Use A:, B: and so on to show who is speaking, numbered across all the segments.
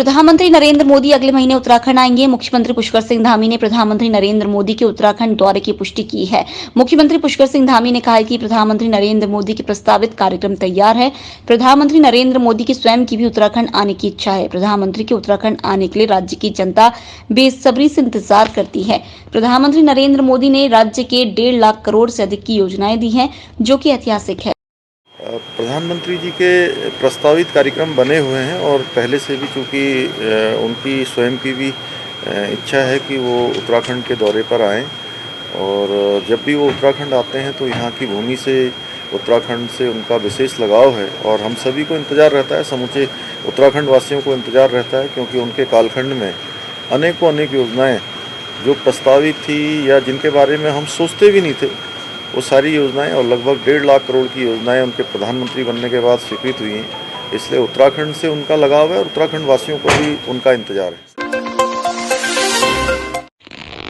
A: प्रधानमंत्री नरेंद्र मोदी अगले महीने उत्तराखंड आएंगे। मुख्यमंत्री पुष्कर सिंह धामी ने प्रधानमंत्री नरेंद्र मोदी के उत्तराखंड दौरे की पुष्टि की है। मुख्यमंत्री पुष्कर सिंह धामी ने कहा है कि प्रधानमंत्री नरेंद्र मोदी के प्रस्तावित कार्यक्रम तैयार है। प्रधानमंत्री नरेंद्र मोदी की स्वयं की भी उत्तराखंड आने की इच्छा है। प्रधानमंत्री के उत्तराखंड आने के लिए राज्य की जनता बेसब्री से इंतजार करती है। प्रधानमंत्री नरेंद्र मोदी ने राज्य के 1.5 लाख करोड़ से अधिक की योजनाएं दी हैं, जो कि ऐतिहासिक है।
B: प्रधानमंत्री जी के प्रस्तावित कार्यक्रम बने हुए हैं और पहले से भी चूँकि उनकी स्वयं की भी इच्छा है कि वो उत्तराखंड के दौरे पर आएँ और जब भी वो उत्तराखंड आते हैं तो यहाँ की भूमि से, उत्तराखंड से उनका विशेष लगाव है और हम सभी को इंतज़ार रहता है, समूचे उत्तराखंड वासियों को इंतज़ार रहता है, क्योंकि उनके कालखंड में अनेक योजनाएँ जो प्रस्तावित थी या जिनके बारे में हम सोचते भी नहीं थे, वो सारी योजनाएं और लगभग 1.5 लाख करोड़ की योजनाएं उनके प्रधानमंत्री बनने के बाद स्वीकृत हुई हैं। इसलिए उत्तराखंड से उनका लगाव है और उत्तराखंड वासियों को भी उनका इंतजार है।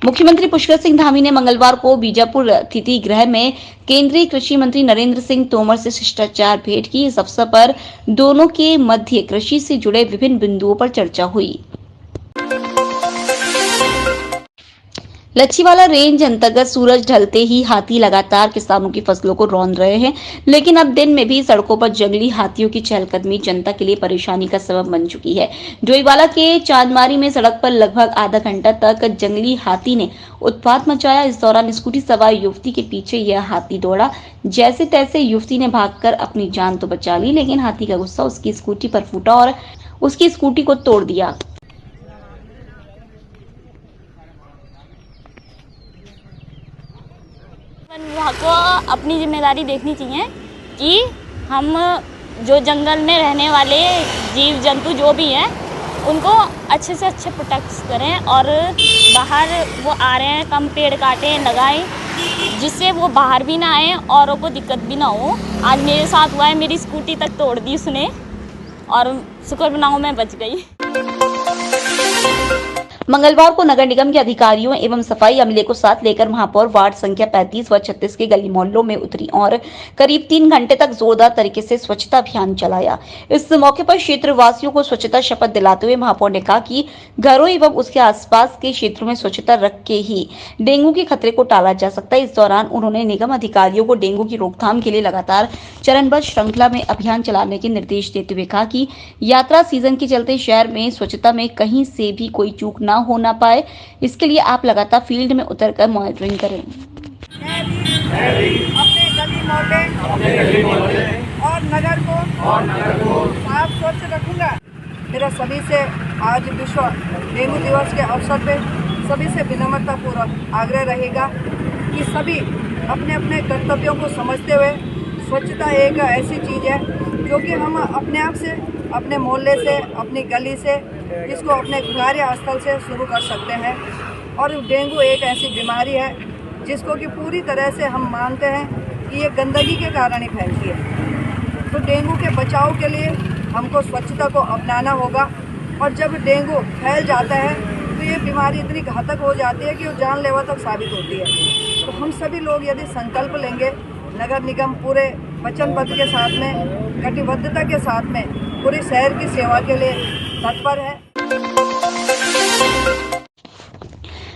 A: मुख्यमंत्री पुष्कर सिंह धामी ने मंगलवार को बीजापुर अतिथि गृह में केंद्रीय कृषि मंत्री नरेंद्र सिंह तोमर से शिष्टाचार भेंट की। इस अवसर पर दोनों के मध्य कृषि से जुड़े विभिन्न बिंदुओं पर चर्चा हुई। लच्छीवाला रेंज अंतर्गत सूरज ढलते ही हाथी लगातार किसानों की फसलों को रौंद रहे हैं, लेकिन अब दिन में भी सड़कों पर जंगली हाथियों की चहलकदमी जनता के लिए परेशानी का सबब बन चुकी है। डोईवाला के चांदमारी में सड़क पर लगभग आधा घंटा तक जंगली हाथी ने उत्पात मचाया। इस दौरान स्कूटी सवार युवती के पीछे यह हाथी दौड़ा। जैसे तैसे युवती ने भागकर अपनी जान तो बचा ली, लेकिन हाथी का गुस्सा उसकी स्कूटी पर फूटा और उसकी स्कूटी को तोड़ दिया।
C: वन विभाग को अपनी जिम्मेदारी देखनी चाहिए कि हम जो जंगल में रहने वाले जीव जंतु जो भी हैं उनको अच्छे से अच्छे प्रोटेक्ट करें और बाहर वो आ रहे हैं कम पेड़ काटें लगाएं, जिससे वो बाहर भी ना आए, औरों को दिक्कत भी ना हो। आज मेरे साथ हुआ है, मेरी स्कूटी तक तोड़ दी उसने और शुक्र मनाओ मैं बच गई।
A: मंगलवार को नगर निगम के अधिकारियों एवं सफाई अमले को साथ लेकर महापौर वार्ड संख्या 35 व 36 के गली मोहल्लों में उतरी और करीब 3 घंटे तक जोरदार तरीके से स्वच्छता अभियान चलाया। इस मौके पर क्षेत्र वासियों को स्वच्छता शपथ दिलाते हुए महापौर ने कहा कि घरों एवं उसके आसपास के क्षेत्रों में स्वच्छता रख के ही डेंगू के खतरे को टाला जा सकता है। इस दौरान उन्होंने निगम अधिकारियों को डेंगू की रोकथाम के लिए लगातार चरणबद्ध श्रृंखला में अभियान चलाने के निर्देश देते हुए कहा कि यात्रा सीजन के चलते शहर में स्वच्छता में कहीं से भी कोई चूक न हो ना पाए, इसके लिए आप लगातार फील्ड में उतरकर मॉनिटरिंग करें।
D: अपने गली मोहल्ले और नगर को साफ स्वच्छ रखूंगा। मेरा सभी से आज विश्व डेंगू दिवस के अवसर पे सभी से विनम्रता पूर्वक आग्रह रहेगा कि सभी अपने अपने कर्तव्यों को समझते हुए, स्वच्छता एक ऐसी चीज़ है जो कि हम अपने आप से, अपने मोहल्ले से, अपनी गली से, इसको अपने कार्यस्थल से शुरू कर सकते हैं। और डेंगू एक ऐसी बीमारी है जिसको कि पूरी तरह से हम मानते हैं कि ये गंदगी के कारण ही फैलती है। तो डेंगू के बचाव के लिए हमको स्वच्छता को अपनाना होगा और जब डेंगू फैल जाता है तो ये बीमारी इतनी घातक हो जाती है कि वो जानलेवा तक साबित होती है। तो हम सभी लोग यदि संकल्प लेंगे, नगर निगम पूरे वचनबद्ध के साथ में, कटिबद्धता के साथ में पूरे शहर की सेवा के लिए तत्पर है।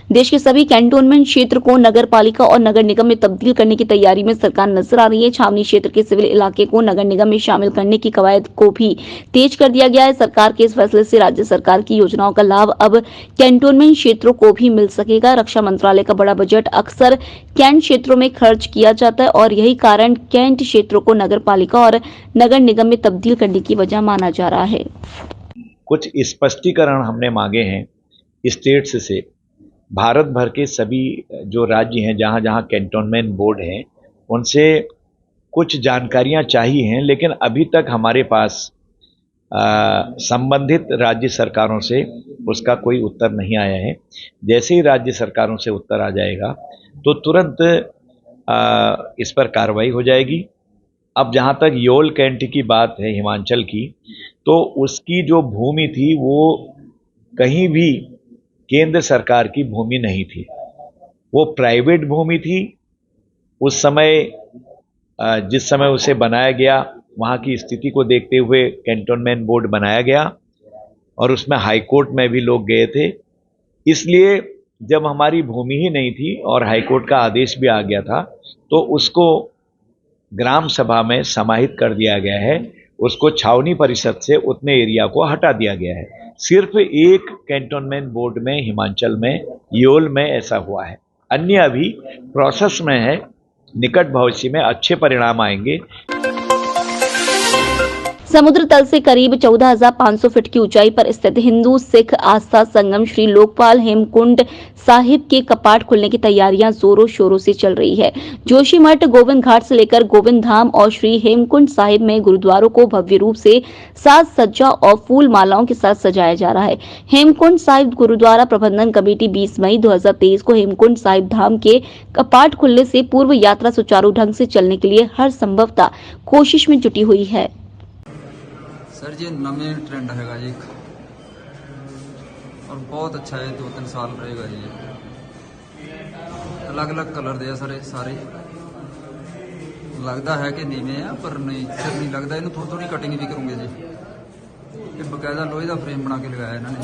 A: देश के सभी कैंटोनमेंट क्षेत्र को नगर पालिका और नगर निगम में तब्दील करने की तैयारी में सरकार नजर आ रही है। छावनी क्षेत्र के सिविल इलाके को नगर निगम में शामिल करने की कवायद को भी तेज कर दिया गया है। सरकार के इस फैसले से राज्य सरकार की योजनाओं का लाभ अब कैंटोनमेंट क्षेत्रों को भी मिल सकेगा। रक्षा मंत्रालय का बड़ा बजट अक्सर कैंट क्षेत्रों में खर्च किया जाता है और यही कारण कैंट क्षेत्रों को नगर पालिका और नगर निगम में तब्दील करने की वजह माना जा रहा है।
E: कुछ स्पष्टीकरण हमने मांगे हैं स्टेट्स से। भारत भर के सभी जो राज्य हैं जहाँ जहाँ कैंटोनमेंट बोर्ड हैं उनसे कुछ जानकारियाँ चाहिए हैं, लेकिन अभी तक हमारे पास संबंधित राज्य सरकारों से उसका कोई उत्तर नहीं आया है। जैसे ही राज्य सरकारों से उत्तर आ जाएगा तो तुरंत इस पर कार्रवाई हो जाएगी। अब जहाँ तक योल कैंट की बात है हिमाचल की, तो उसकी जो भूमि थी वो कहीं भी केंद्र सरकार की भूमि नहीं थी, वो प्राइवेट भूमि थी। उस समय जिस समय उसे बनाया गया वहाँ की स्थिति को देखते हुए कैंटोनमेंट बोर्ड बनाया गया और उसमें हाई कोर्ट में भी लोग गए थे। इसलिए जब हमारी भूमि ही नहीं थी और हाई कोर्ट का आदेश भी आ गया था, तो उसको ग्राम सभा में समाहित कर दिया गया है। उसको छावनी परिषद से उतने एरिया को हटा दिया गया है। सिर्फ एक कैंटोनमेंट बोर्ड में हिमाचल में योल में ऐसा हुआ है, अन्य अभी प्रोसेस में है। निकट भविष्य में अच्छे परिणाम आएंगे।
A: समुद्र तल से करीब 14,500 फीट की ऊंचाई पर स्थित हिंदू सिख आस्था संगम श्री लोकपाल हेमकुंड साहिब के कपाट खुलने की तैयारियां जोरों शोरों से चल रही है। जोशीमठ गोविंद घाट से लेकर गोविंद धाम और श्री हेमकुंड साहिब में गुरुद्वारों को भव्य रूप से साज सज्जा और फूल मालाओं के साथ सजाया जा रहा है। हेमकुंड साहिब गुरुद्वारा प्रबंधन कमेटी 20 मई 2023 को हेमकुंड साहिब धाम के कपाट खुलने से पूर्व यात्रा सुचारू ढंग से चलने के लिए हर संभवतः कोशिश में जुटी हुई है।
F: सर जी नवे ट्रेंड हैगा जी और बहुत अच्छा है, 2-3 साल रहेगा जी। अलग अलग कलर दे सारे लगता है कि नीवे है पर नहीं फिर नहीं लगता। इन्हें थोड़ी थोड़ी कटिंग भी करूँगे जी। ये बकायदा लोहे का फ्रेम बना के लगाया इन्होंने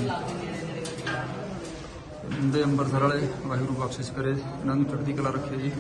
F: जी। अंबरसर वाले वाहिगुरू बख्शिश करे, इन्होंने चढ़ती कला रखे जी।